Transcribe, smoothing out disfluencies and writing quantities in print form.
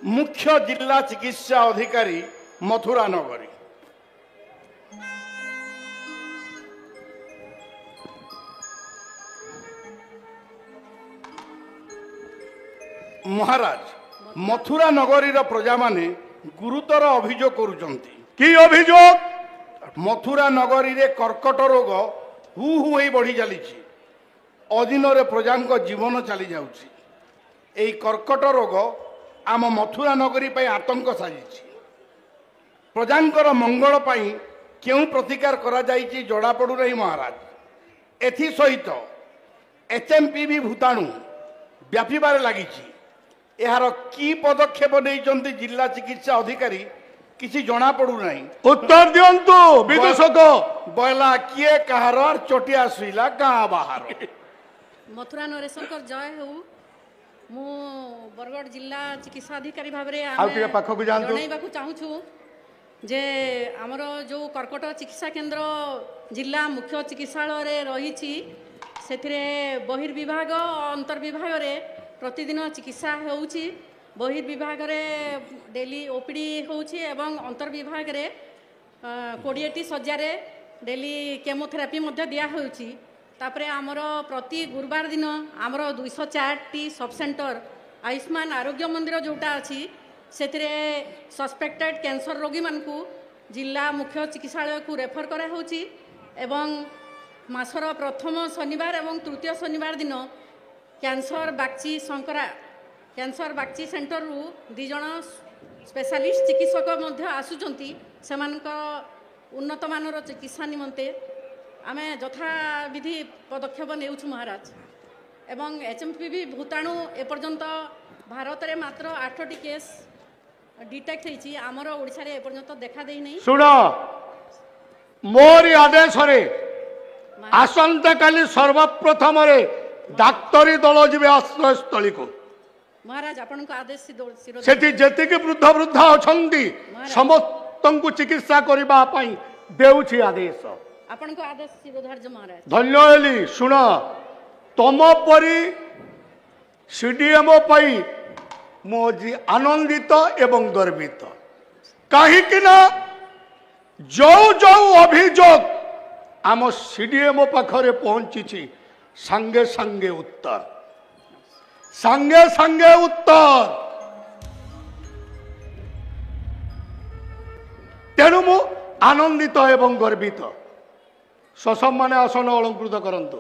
मुख्य जिला चिकित्सा अधिकारी मथुरा नगरी। महाराज मथुरा नगरी प्रजा माने गुरुतर अभियोग करुचंती। की अभियोग? मथुरा नगरी रे कर्कट रोग हु हु होई बढ़ी चली अधीन प्रजा जीवन चली जाउची। एई कर्कट रोग आम मथुरा नगरी पे आतंक साजिछि। प्रजांकर मंगल पाई क्यों प्रतिकार करा जाइछि जड़ा पड़ू नहीं महाराज। एथि सहित एचएमपीवी भूताणु व्यापीबार लागिछि। यार की पदक्षेप नहीं जिला चिकित्सा अधिकारी किसी जना पड़ू नहीं। उत्तर दियंतु विदूषक बयला किए कहार चटिया सुईला गाँ बाहर। मथुरा नरेशंकर जय हो। मु बरगढ़ जिला चिकित्सा अधिकारी भाव में चाहूँ जे आमर जो कर्कट चिकित्सा केन्द्र जिला मुख्य चिकित्सालय रही से बहिर्विभाग अंतर्विभाग प्रतिदिन चिकित्सा होउची। बहिर्विभाग डेली ओपीडी होउची एवं अंतर्विभाग 20टी सज्जार डेली केमोथेरापी दिया होउची। तापरे आमर प्रति गुरुवार दिन आमर 204टी सब सेंटर आयुष्मान आरोग्य मंदिर जोटा अच्छी से सस्पेक्टेड कैंसर रोगी मानकू जिला मुख्य चिकित्सालय को रेफर करा होउची। एवं मासर प्रथम शनिवार एवं तृतीय शनिवार दिन cancer Bagchi Shankara cancer Bagchi centre रु 2 जण स्पेशलिस्ट चिकित्सक आसुचंती। उन्नत मानर चिकित्सा निमंते आमे यथाविधि पदक्षेप नेउछु महाराज। एवं एचएमपीवी भूताणु एपर्यंत भारत में मात्र 8टी केस डिटेक्ट होइछि। आमर ओडिसा रे एपर्यंत देखा देई नै। सुन मोर आदेश रे आसंता काली सर्वप्रथम रे डाक्तरी दल जीवे आश्रय स्थली को महाराज आपण को आदेश सेठी जेति के वृद्ध वृद्धा अछंती समस्त को चिकित्सा करबा पई देउछि आदेश। आपण को आदेश शिरोधार्य महाराज। धन्यवाद। सुन तम परी सीडीएमओ पाई मोजी आनंदित एवं गर्वित कहीं जो जो अभियोग आम सीडीएमओ पाखरे पहुंची संगे संगे उत्तर तेणु मु आनंदित एवं गर्वित। ससम्मान आसन अलंकृत करंतु।